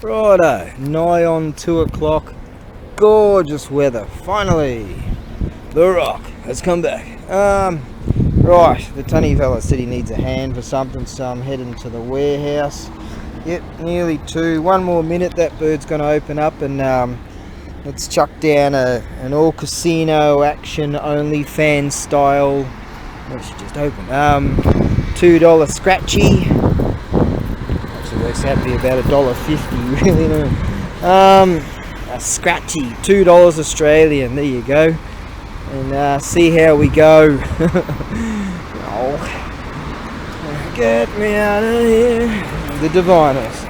Righto, nigh on 2 o'clock. Gorgeous weather. Finally, the rock has come back. Right, the tunny fella said he needs a hand for something, so I'm heading to the warehouse. Yep, nearly 2. One more minute, that bird's going to open up, and let's chuck down an all casino action only fan style. Well, she just opened. $2 scratchy. Actually works out to be about $1.50, really. No. A scratchy, $2 Australian. There you go. And see how we go. Oh, get me out of here. The diviners.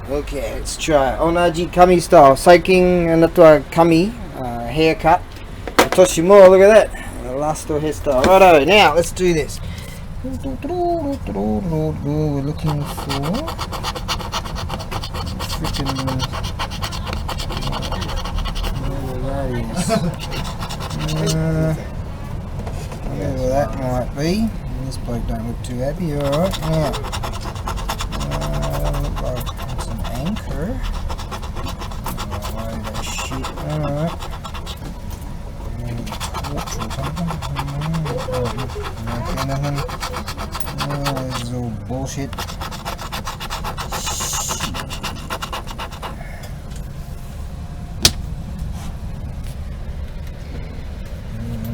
Okay, let's try Onaji kami style. Saikin anato kami haircut. Toshimo, look at that. Last hairstyle. Righto, now let's do this. We're looking for freaking whatever that might be. This bloke don't look too happy. Alright, now look like it's an anchor. Oh, that shit. Alright. Torch or something. Okay, nothing. Oh, this is all bullshit.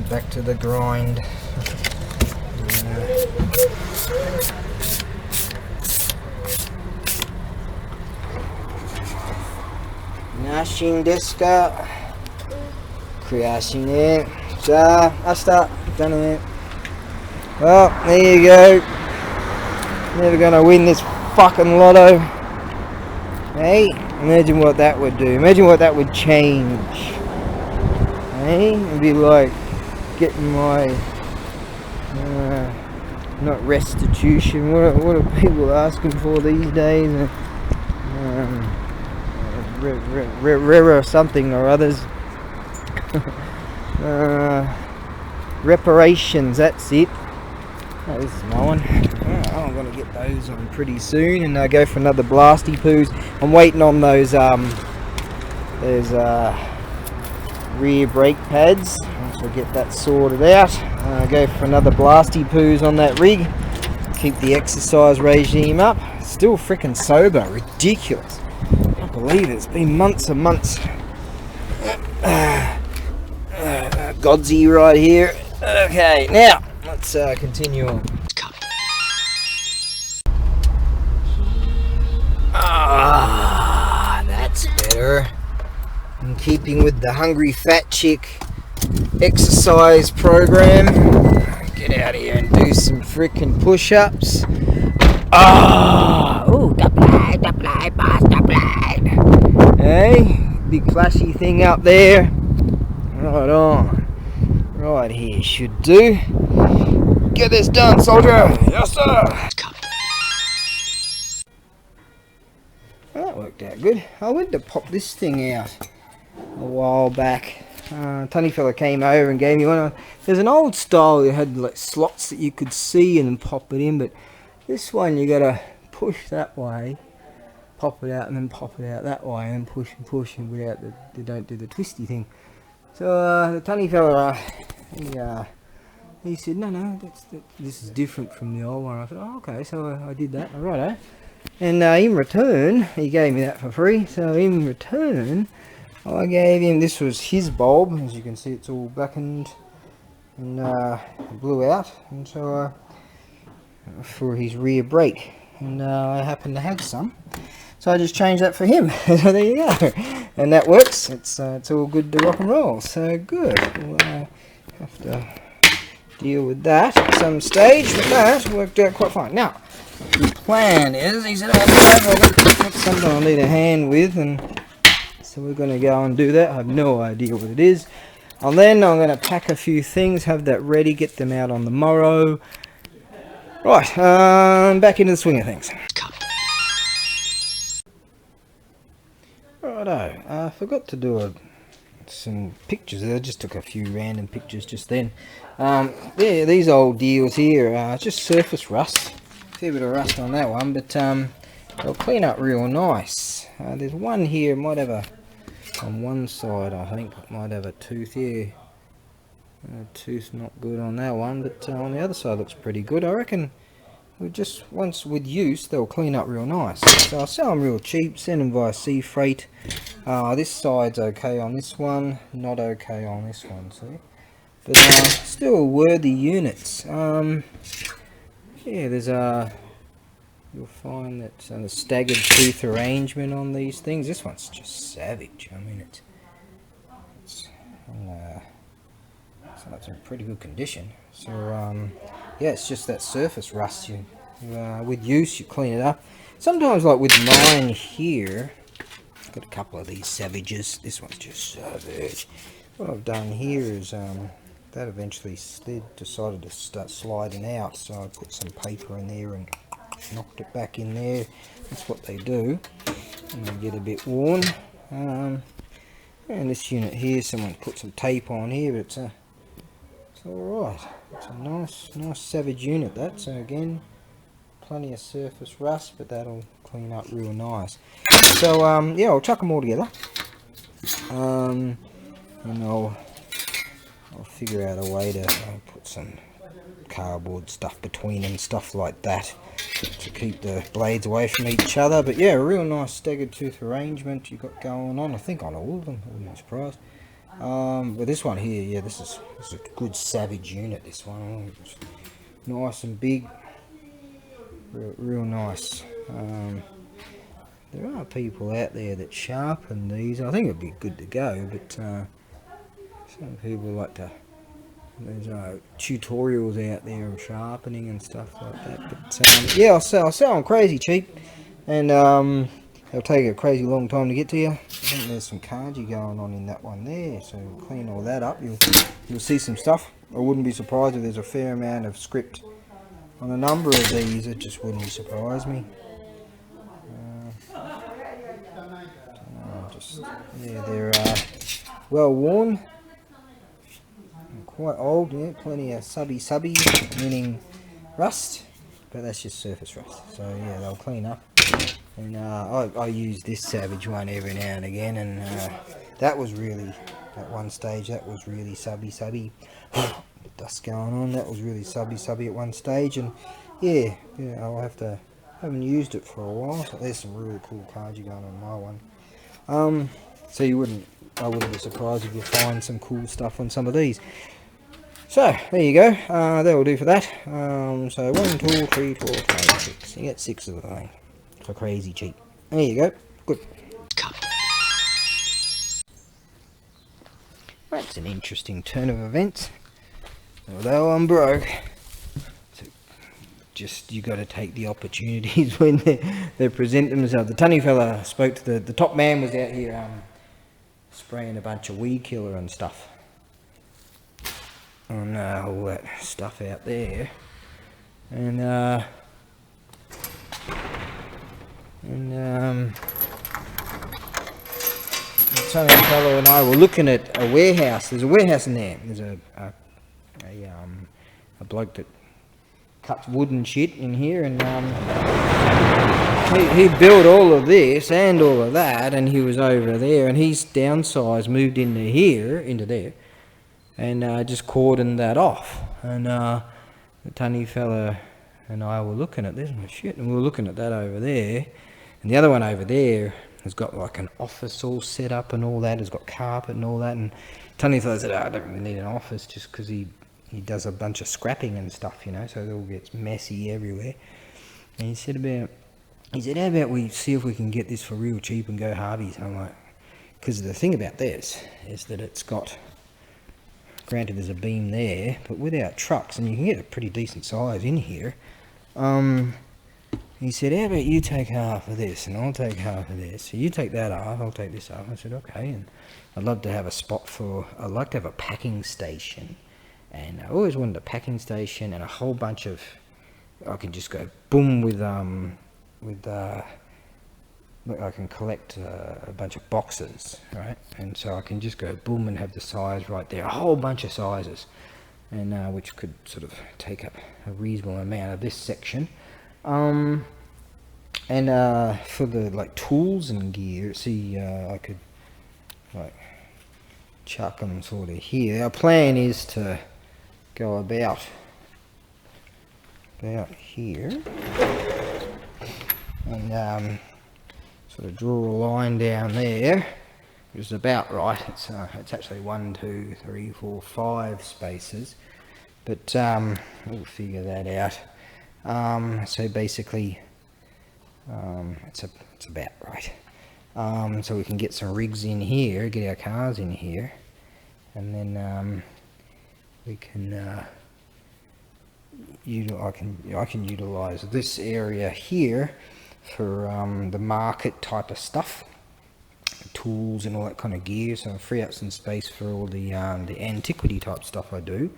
Back to the grind. Nashin desu ka? Crashing it. Ja, asta, done it. Well, there you go. Never gonna win this fucking lotto. Hey, imagine what that would do. Imagine what that would change. Hey, it'd be like getting my not restitution. What are people asking for these days? Rare something or others. Reparations. That's it. Oh, this is my one. Oh, I'm gonna get those on pretty soon, and go for another blasty poos. I'm waiting on those rear brake pads. Once I get that sorted out, go for another blasty poos on that rig. Keep the exercise regime up. Still freaking sober. Ridiculous. I can't believe it. It's been months and months. Godsy right here. Okay, now let's continue on. That's better. In keeping with the hungry fat chick exercise program, get out here and do some freaking push-ups. Oh, double. Hey, big flashy thing up there. Right on. Right here should do. Get this done, soldier. Yes, sir. Well, that worked out good. I went to pop this thing out a while back. Tunny fella came over and gave me one. There's an old style that had like slots that you could see and then pop it in, but this one you gotta push that way, pop it out, and then pop it out that way, and push and without they don't do the twisty thing. So the tunny fella, he said, no, this is different from the old one. I said, oh, okay, so I did that. Righto. And in return, he gave me that for free. So in return, I gave him, this was his bulb. As you can see, it's all blackened and blew out. And so for his rear brake. And I happen to have some. So I just changed that for him. So there you go. And that works. It's all good to rock and roll. So good. We'll have to deal with that at some stage. But that worked out quite fine. Now, the plan is, he said, that's something I need a hand with, and so we're going to go and do that. I have no idea what it is. And then I'm going to pack a few things, have that ready, get them out on the morrow. Right, back into the swing of things. Righto, I forgot to do some pictures. I just took a few random pictures just then. Yeah, these old deals here are just surface rust. fair bit of rust on that one, but they'll clean up real nice. There's one here, might have a, on one side I think, might have a tooth here. Tooth not good on that one, but on the other side looks pretty good. I reckon once with use they'll clean up real nice. So I'll sell them real cheap, send them via sea freight. This side's okay on this one, not okay on this one, see? But still worthy units. Yeah, there's you'll find that the staggered tooth arrangement on these things. This one's just savage. I mean, it's in pretty good condition. So yeah, it's just that surface rust. With use, you clean it up. Sometimes, like with mine here, I've got a couple of these savages. This one's just savage. What I've done here is that eventually decided to start sliding out, so I put some paper in there and knocked it back in there. That's what they do, and they get a bit worn. And this unit here, someone put some tape on here, but it's alright. It's a nice savage unit, that. So again, plenty of surface rust, but that'll clean up real nice. So yeah, I'll chuck them all together, and I'll figure out a way to put some cardboard stuff between them, stuff like that, to keep the blades away from each other. But yeah, a real nice staggered tooth arrangement you got going on, I think on all of them. I wouldn't be surprised. But this one here, yeah, this is a good savage unit. This one, it's nice and big, real nice. There are people out there that sharpen these. I think it'd be good to go, but some people like to. There's tutorials out there of sharpening and stuff like that. But yeah, I'll sell them crazy cheap, and it'll take a crazy long time to get to you. I think there's some kanji going on in that one there, so clean all that up. You'll see some stuff. I wouldn't be surprised if there's a fair amount of script on a number of these. It just wouldn't surprise me. Yeah, they're well worn, quite old. Yeah, plenty of subby, meaning rust, but that's just surface rust. So yeah, they'll clean up. And I use this savage one every now and again, and that was really, at one stage, that was really subby. Dust going on. That was really subby at one stage, and yeah, I'll have to. Haven't used it for a while. So there's some really cool kanji going on my one. So I wouldn't be surprised if you find some cool stuff on some of these. So there you go. That will do for that. So 1, 2, 3, 4, 5, 6. You get 6 of the thing for crazy cheap. There you go. Good. That's an interesting turn of events. Although I'm broke, so just you got to take the opportunities when they present themselves. The tunny fella spoke to the top man, was out here spraying a bunch of weed killer and stuff on all that stuff out there, and the tunny fella and I were looking at a warehouse. There's a warehouse in there. There's a bloke that cuts wood and shit in here, and he built all of this and all of that, and he was over there, and he's downsized, moved into there, and just cordoned that off. And the tunny fella and I were looking at this and shit, and we were looking at that over there, and the other one over there has got like an office all set up and all that. It's got carpet and all that, and tunny fella said, I don't really need an office, just because he does a bunch of scrapping and stuff, so it all gets messy everywhere. And he said, how about we see if we can get this for real cheap and go Harvey's? And I'm like, because the thing about this is that it's got, granted there's a beam there, but without trucks, and you can get a pretty decent size in here. He said, how about you take half of this and I'll take half of this. So you take that half, I'll take this half. I said, okay. And I'd love to have a spot I'd like to have a packing station. And I always wanted a packing station and a whole bunch of, I can just go boom with I can collect a bunch of boxes, right? And so I can just go boom and have the size right there, a whole bunch of sizes, and which could sort of take up a reasonable amount of this section. And for the like tools and gear, see, I could like chuck them sort of here. Our plan is to go about here and sort of draw a line down there, which is about right. It's actually 1, 2, 3, 4, 5 spaces, but we'll figure that out. So basically, it's about right. So we can get some rigs in here, get our cars in here, and then we can I can utilize this area here for the market type of stuff, tools and all that kind of gear, so free up some space for all the antiquity type stuff I do.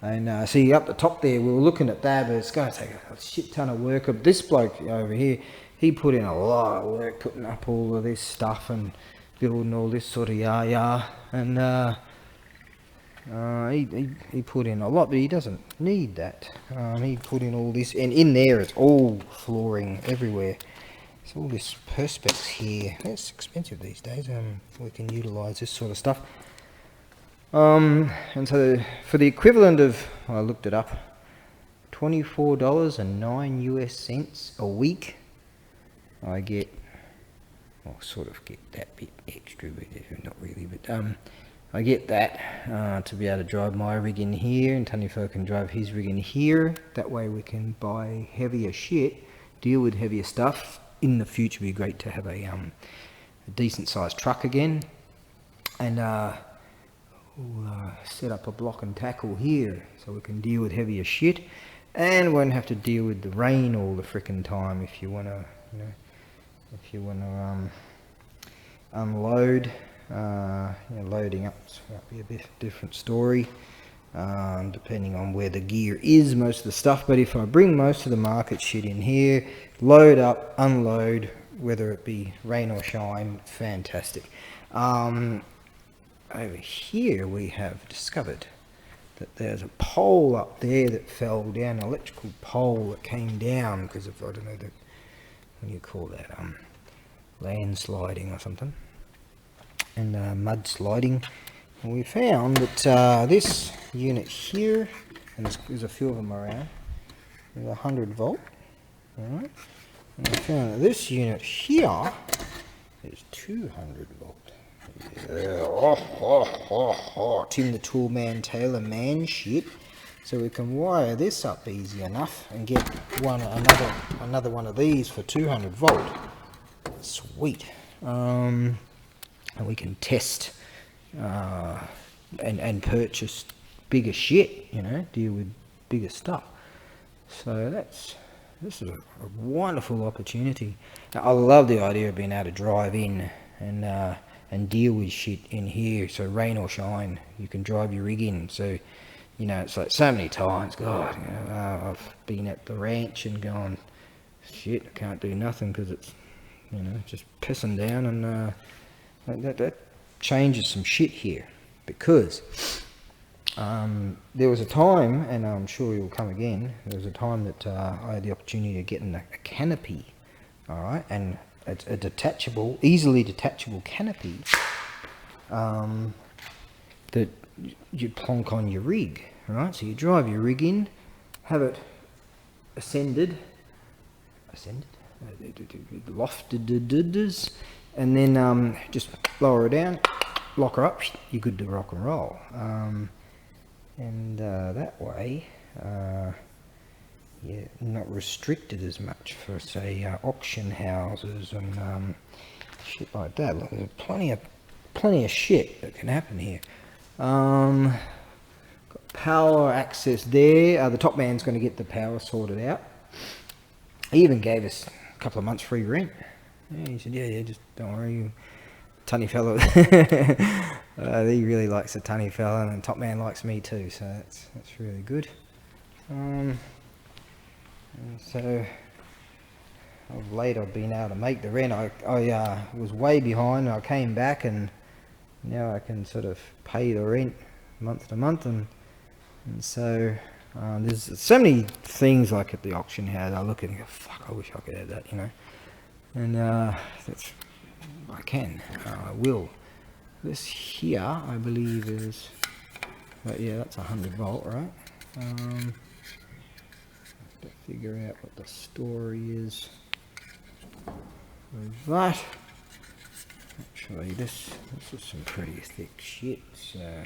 And see up the top there, we were looking at that, but it's going to take a shit ton of work. This bloke over here, he put in a lot of work putting up all of this stuff and building all this sort of yah, and he put in a lot, but he doesn't need that. He put in all this, and in there it's all flooring everywhere. So all this perspex here, it's expensive these days. We can utilize this sort of stuff. And so for the equivalent of, I looked it up, $24.09 US a week, I get, well, sort of get that bit extra, but not really, but I get that to be able to drive my rig in here, and Tony Fo can drive his rig in here. That way we can buy heavier shit, deal with heavier stuff. In the future, it'd be great to have a decent sized truck again, and we'll set up a block and tackle here so we can deal with heavier shit, and won't have to deal with the rain all the frickin' time. If you want to, unload, loading up might be a bit different story, depending on where the gear is, most of the stuff. But if I bring most of the market shit in here, load up, unload, whether it be rain or shine, fantastic. Over here we have discovered that there's a pole up there that fell down, an electrical pole that came down because of, I don't know, what do you call that, landsliding or something, and mudsliding. And we found that this unit here, and there's a few of them around, is 100 volt, alright, and we found that this unit here is 200 volt. Yeah. Tim the Toolman Taylor man shit. So we can wire this up easy enough and get another one of these for 200 volt. Sweet. And we can test and purchase bigger shit, deal with bigger stuff. So this is a wonderful opportunity. Now, I love the idea of being able to drive in and deal with shit in here. So rain or shine, you can drive your rig in. So, it's like so many times, God, I've been at the ranch and gone, shit, I can't do nothing because it's, just pissing down, and that changes some shit here, because there was a time, and I'm sure you'll come again, there was a time that I had the opportunity of getting a canopy, alright, and it's a detachable, easily detachable canopy that you plonk on your rig, right? So you drive your rig in, have it lofted, and then just lower her down, lock her up, you're good to rock and roll. And that way, you're not restricted as much for, say, auction houses and shit like that. Look, there's plenty of shit that can happen here. Got power access there. The top man's going to get the power sorted out. He even gave us a couple of months free rent. Yeah, he said, yeah, just don't worry, tunny fella. He really likes the tunny fella, and the top man likes me too, so that's really good. And so of late I've been able to make the rent. I was way behind. I came back, and now I can sort of pay the rent month to month, and so There's so many things like at the auction house. I look at it and go, fuck, I wish I could have that, you know. And that's, I can, I will. This here, I believe is, but yeah, that's 100 volt, right? Have to figure out what the story is with that. Actually, this is some pretty thick shit, so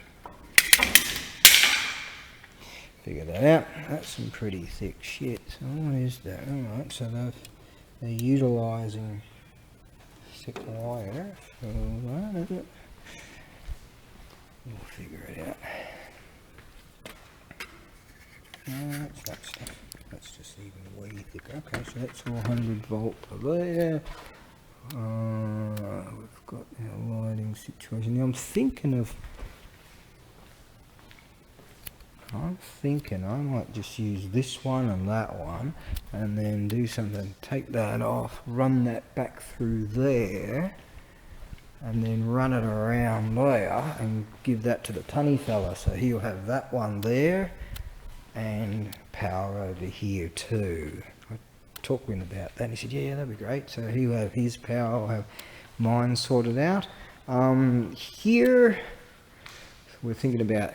figure that out. That's some pretty thick shit. So what is that? Alright, so they're utilising thick wire for that, is it? We'll figure it out. No, that's just even way thicker. Okay, so that's 400 volt there. We've got our lighting situation. Now I'm thinking I might just use this one and that one and then do something, take that off, run that back through there and then run it around there and give that to the tunny fella, so he'll have that one there and power over here too. I talked with him about that and he said yeah, that'd be great, so he'll have his power, I'll have mine sorted out. Here we're thinking about,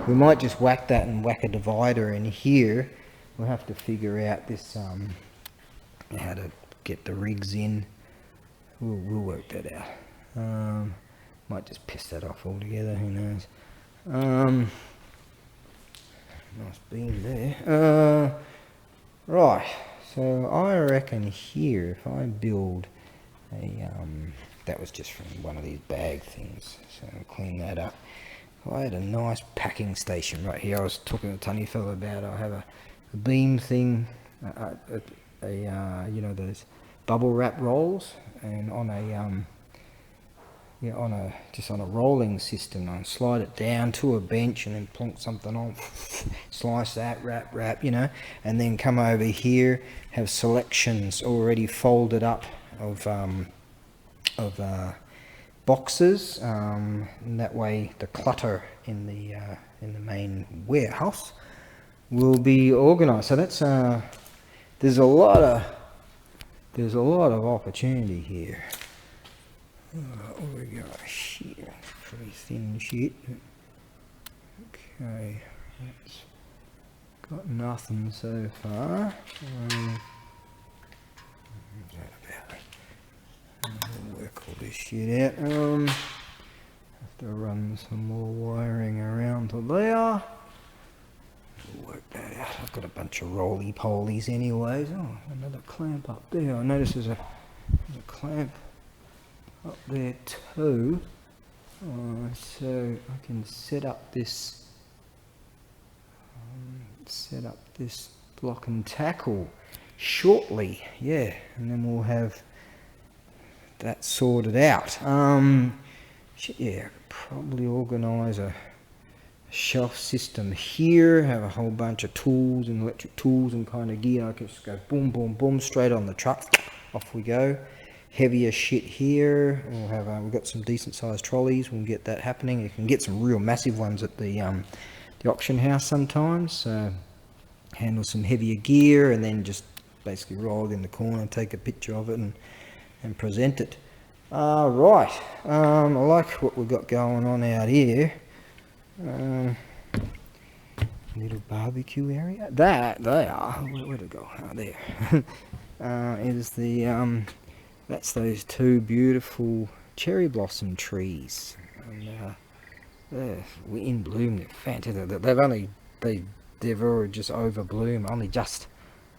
we might just whack that and whack a divider in here. We'll have to figure out this how to get the rigs in. We'll work that out. Might just piss that off altogether, who knows. Nice beam there. Right, so I reckon here if I build a that was just from one of these bag things, so I'll clean that up. I had a nice packing station right here. I was talking to Tunny fella about, I have a beam thing, you know, those bubble wrap rolls, and on a just on a rolling system, I slide it down to a bench and then plonk something on, slice that, wrap, you know, and then come over here, have selections already folded up of boxes, and that way the clutter in the main warehouse will be organized. So that's there's a lot of opportunity here. What we got here? Pretty thin shit. Okay, that's got nothing so far. We'll work all this shit out. Have to run some more wiring around to there. We'll work that out. I've got a bunch of roly-polies anyways. Oh, another clamp up there. I notice there's a clamp up there too. So I can set up this block and tackle shortly. Yeah, and then we'll have that sorted out. Yeah, probably organise a shelf system here, have a whole bunch of tools and electric tools and kind of gear. I can just go boom, boom, boom, straight on the truck. Off we go. Heavier shit here. We'll have we've got some decent sized trolleys. We'll get that happening. You can get some real massive ones at the auction house sometimes. So handle some heavier gear and then just basically roll it in the corner, take a picture of it and present it. Right, I like what we've got going on out here. Little barbecue area. That there, where'd it go? Oh, there. Is the that's those two beautiful cherry blossom trees, and they're in bloom. They're fantastic. They've already just over bloom. Only just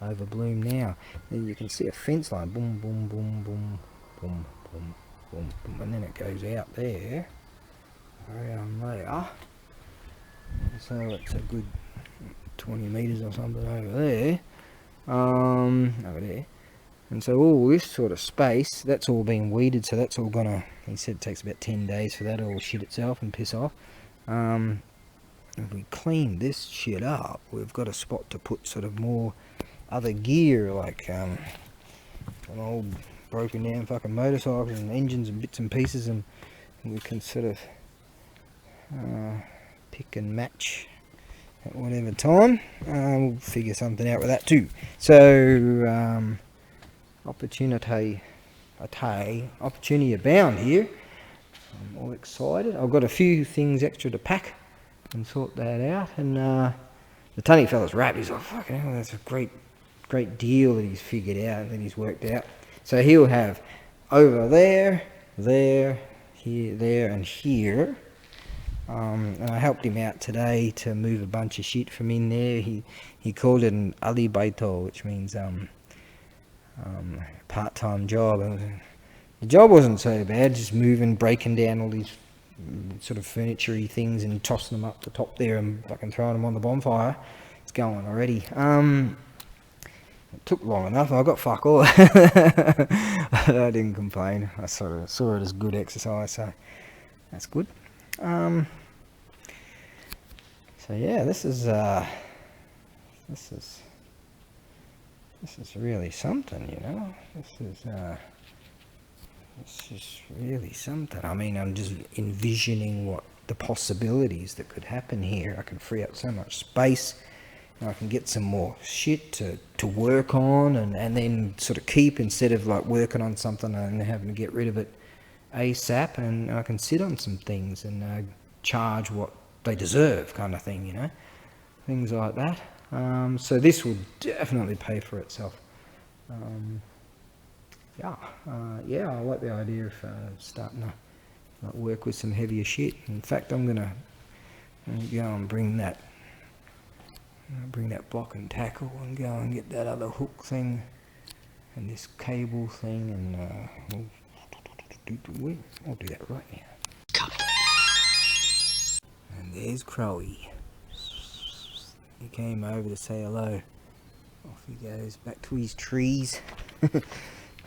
over bloom now. And you can see a fence line. Boom, boom, boom, boom, boom, boom, boom, boom, and then it goes out there, around there. So it's a good 20 meters or something over there. Over there. And so all this sort of space, that's all been weeded, so that's all gonna, he said it takes about 10 days for that to all shit itself and piss off. If we clean this shit up, we've got a spot to put sort of more other gear, like an old broken down fucking motorcycles and engines and bits and pieces, and we can sort of pick and match at whatever time. We'll figure something out with that too. So opportunity abound here. I'm all excited. I've got a few things extra to pack and sort that out. And the tunny fella's rap, he's like, fucking hell, that's a great deal that he's figured out, that he's worked out. So he'll have over there, here, there, and here. And I helped him out today to move a bunch of shit from in there. He called it an alibaito, which means part-time job. And the job wasn't so bad, just breaking down all these sort of furniture-y things and tossing them up the top there and fucking throwing them on the bonfire. It's going already. It took long enough. I got fuck all. I didn't complain. I sort of saw it as good exercise, so that's good. So yeah, this is really something, you know. This is really something. I mean, I'm just envisioning what the possibilities that could happen here. I can free up so much space, and I can get some more shit to work on, and then sort of keep, instead of like working on something and having to get rid of it ASAP. And I can sit on some things and charge what they deserve, kind of thing, you know, things like that. So this will definitely pay for itself. Yeah, I like the idea of starting to work with some heavier shit. In fact, I'm gonna go and bring that block and tackle and go and get that other hook thing and this cable thing, and I'll do that right now. And there's Crowy. He came over to say hello. Off he goes back to his trees.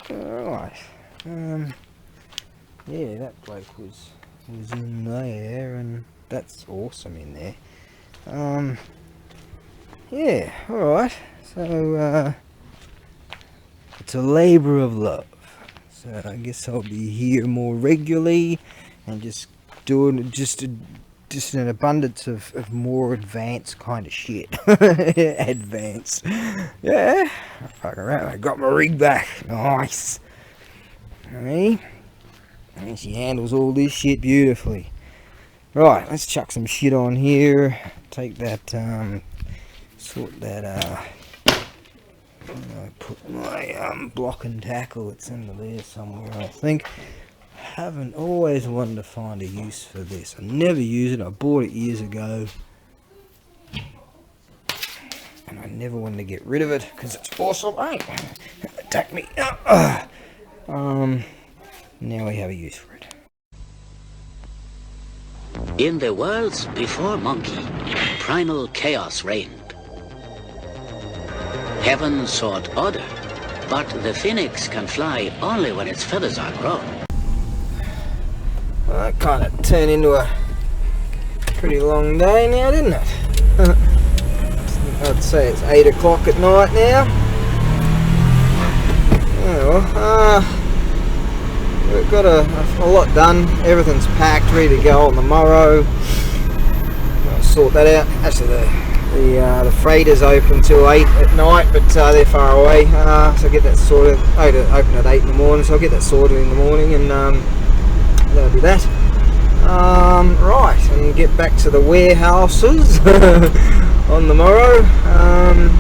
Alright. Yeah, that bloke was in there, and that's awesome in there. Yeah, alright. So it's a labour of love. So I guess I'll be here more regularly and just doing just an abundance of more advanced kind of shit. Advanced. Yeah. Fuck around. I got my rig back. Nice. Hey. And she handles all this shit beautifully. Right, let's chuck some shit on here. Take that, sort that, I put my block and tackle. It's under there somewhere, I think. Haven't always wanted to find a use for this. I never use it. I bought it years ago, and I never wanted to get rid of it because it's awesome. Hey, attack me. Now we have a use for it. In the worlds before Monkey, primal chaos reigned. Heaven sought order, but the phoenix can fly only when its feathers are grown. Well, that kind of turned into a pretty long day now, didn't it? I'd say it's 8 o'clock at night now. Oh, well, we've got a lot done. Everything's packed, ready to go on the morrow. I'll sort that out. Actually, the freighter's open till 8 at night, but they're far away. So I'll get that sorted. I open at 8 in the morning, so I'll get that sorted in the morning, and that'll be that. Right, and get back to the warehouses on the morrow, and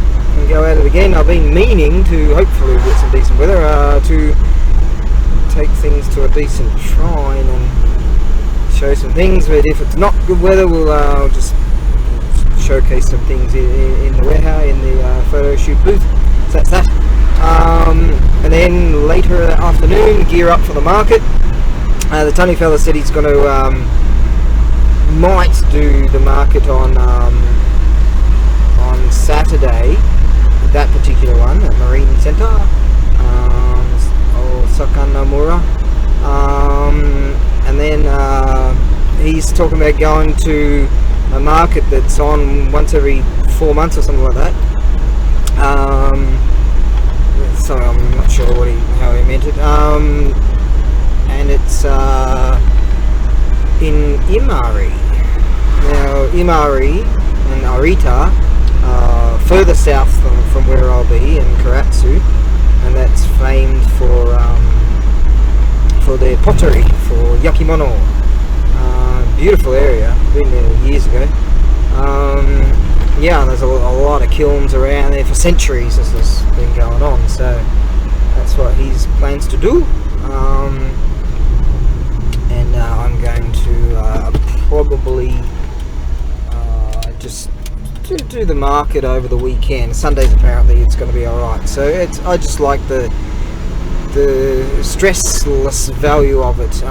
go at it again. I've been meaning to hopefully get some decent weather, to take things to a decent shrine and show some things, but if it's not good weather, we'll just showcase some things in the warehouse, in the photo shoot booth. So that's that. And then later that afternoon, gear up for the market. The Tony fella said he's going to might do the market on Saturday, that particular one at Marine Centre, Sakanamura, and then he's talking about going to a market that's on once every 4 months or something like that. So I'm not sure how he meant it. And it's in Imari. Now Imari, and Narita, further south from where I'll be in Karatsu, and that's famed for their pottery, for yakimono. Beautiful area, been there years ago. Yeah, there's a lot of kilns around there for centuries. This has been going on, so that's what he plans to do. And I'm going to probably just do the market over the weekend. Sundays apparently it's going to be alright, so I just like the stressless value of it,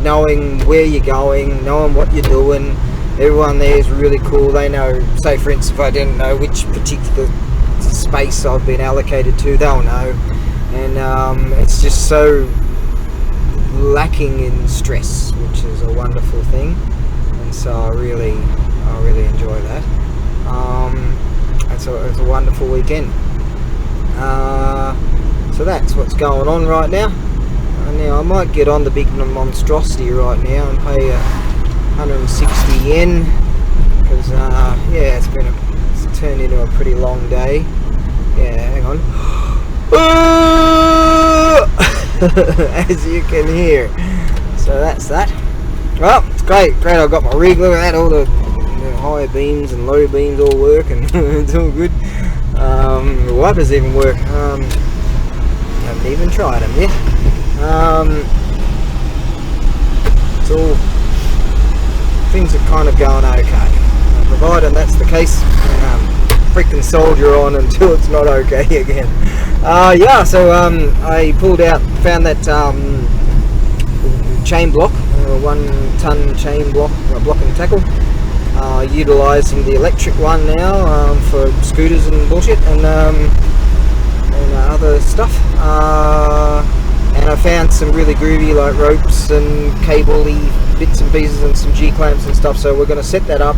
knowing where you're going, knowing what you're doing. Everyone there is really cool. They know, say for instance, if I didn't know which particular space I've been allocated to, they'll know. And it's just so lacking in stress, which is a wonderful thing. And so I really enjoy that. It's a wonderful weekend. So that's what's going on right now. Now I might get on the big monstrosity right now and pay 160 yen, because yeah, it's turned into a pretty long day. Yeah, hang on. As you can hear. So that's that. Well, it's great. I've got my rig. Look at that, all the high beams and low beams all work, and it's all good. The wipers even work. Haven't even tried them yet. It's all, things are kind of going okay. Provided that's the case, freaking soldier on until it's not okay again. Yeah, so I found that chain block, 1 ton chain block, block and tackle. Utilising the electric one now for scooters and bullshit and other stuff. And I found some really groovy like ropes and cable-y bits and pieces and some G-clamps and stuff, so we're going to set that up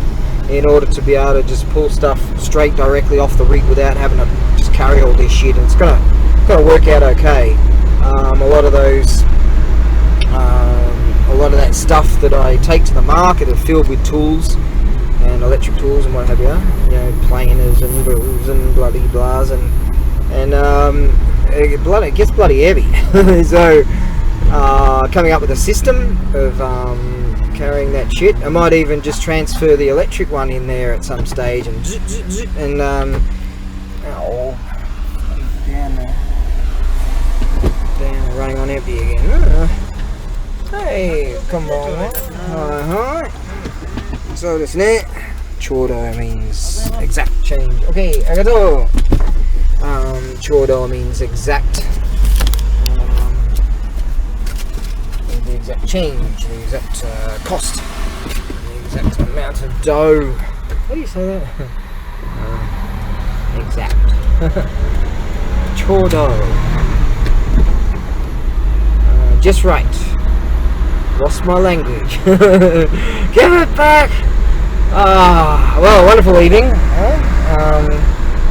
in order to be able to just pull stuff straight directly off the rig without having to just carry all this shit, and it's going to work out okay. A lot of that stuff that I take to the market are filled with tools and electric tools and what have you, planers and drills and bloody blahs, and it gets bloody heavy. So coming up with a system of carrying that shit. I might even just transfer the electric one in there at some stage and down running on empty again. Hey, come on. So this ne, chodo means exact change. Okay, arigato. Chodo means exact, the exact change, the exact cost, the exact amount of dough. How do you say that? Exact. Chodo. Just right. Lost my language. Give it back. Well, wonderful evening.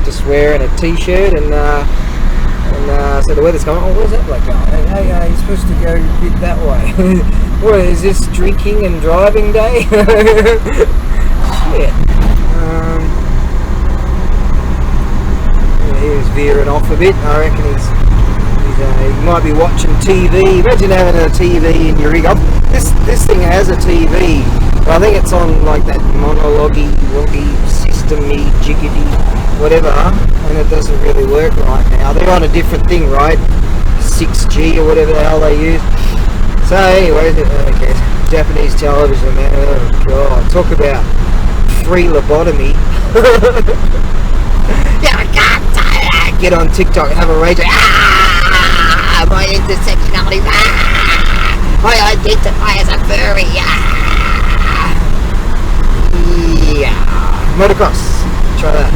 Just wearing a t-shirt and so the weather's going. Oh, where's that bloke going? Hey, you're supposed to go a bit that way. What is this, drinking and driving day? Shit. He was veering off a bit. I reckon he might be watching TV. Imagine having a TV in your rig. This thing has a TV, but I think it's on like that monologue-y, system-y, jiggity, whatever, and it doesn't really work right now. They're on a different thing, right? 6G or whatever the hell they use. So anyway, okay, Japanese television, man. Oh god, talk about free lobotomy. Yeah, I can't get on TikTok and have a rage. My intersectionality. I identify as a furry. Yeah. Motocross. Try that.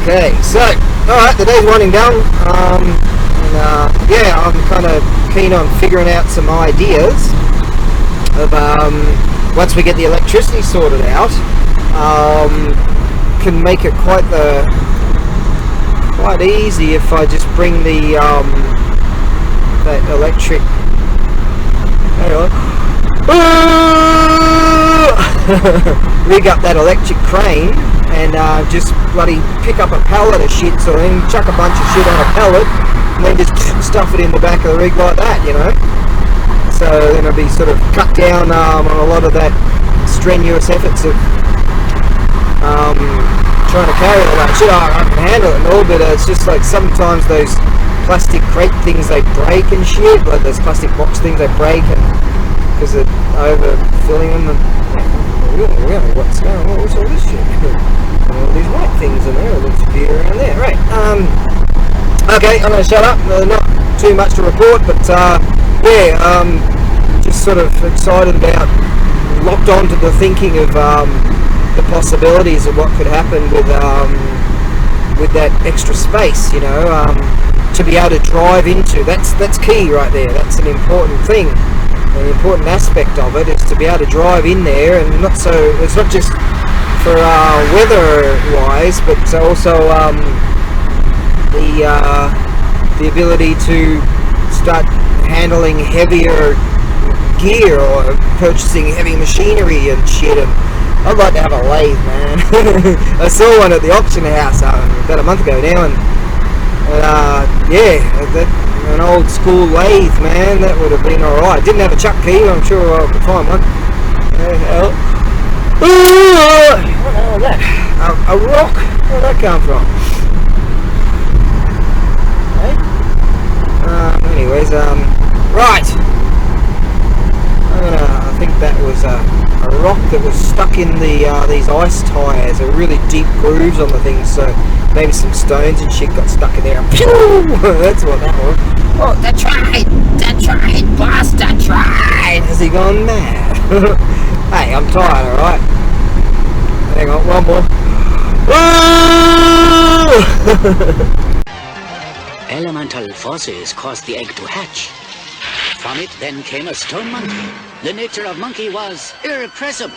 Okay, so alright, the day's winding down. Yeah, I'm kind of keen on figuring out some ideas of once we get the electricity sorted out, can make it quite easy if I just bring the that electric. Hang on. rig up that electric crane and just bloody pick up a pallet of shit, sort of thing, chuck a bunch of shit on a pallet, and then just stuff it in the back of the rig like that, you know. So then it'll be sort of cut down on a lot of that strenuous efforts of trying to carry all that shit. I can handle it and all, but it's just like sometimes those plastic crate things, they break and shit, like those plastic box things, they break and because they're overfilling them. And really, what's going on? What's all this shit? All these white things in there, it looks weird around there. Right, okay, I'm going to shut up. Not too much to report, but yeah, just sort of excited about, locked on to the thinking of the possibilities of what could happen with that extra space, you know, to be able to drive into. That's key right there. That's an important thing. An important aspect of it is to be able to drive in there, and it's not just for weather-wise, but also the ability to start handling heavier gear or purchasing heavy machinery and shit. And I'd like to have a lathe, man. I saw one at the auction house about a month ago now, and yeah, an old school lathe, man. That would have been alright. Didn't have a chuck key, I'm sure I could find one. What the hell was that? A rock? Where'd that come from? Okay. Anyways, right. I think that was a rock that was stuck in these ice tyres. They're really deep grooves on the thing, so maybe some stones and shit got stuck in there. That's what that was. Oh, that's right, Buster tried. Has he gone mad? Hey, I'm tired, alright? Hang on, one more. Elemental forces caused the egg to hatch. From it then came a stone monkey. The nature of monkey was irrepressible.